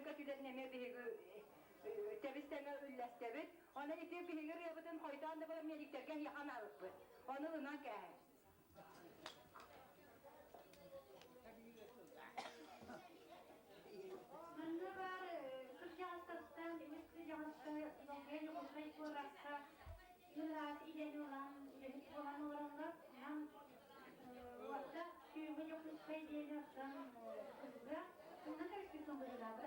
kötüden neme bir tebisteme üllestebit. Ona iki bir yapıdan koydan da böyle mediklerge yakan alıp. Onu ona gel. Bunda var, Kırcans'tan, Kırcans'ta, Zongayla Kırcayı Kurrak'ta, yıllar ileri olan oranlar, hem orada tüyümü yok Kırcayı diye yapsam kızga, bundan karışık son bölüler.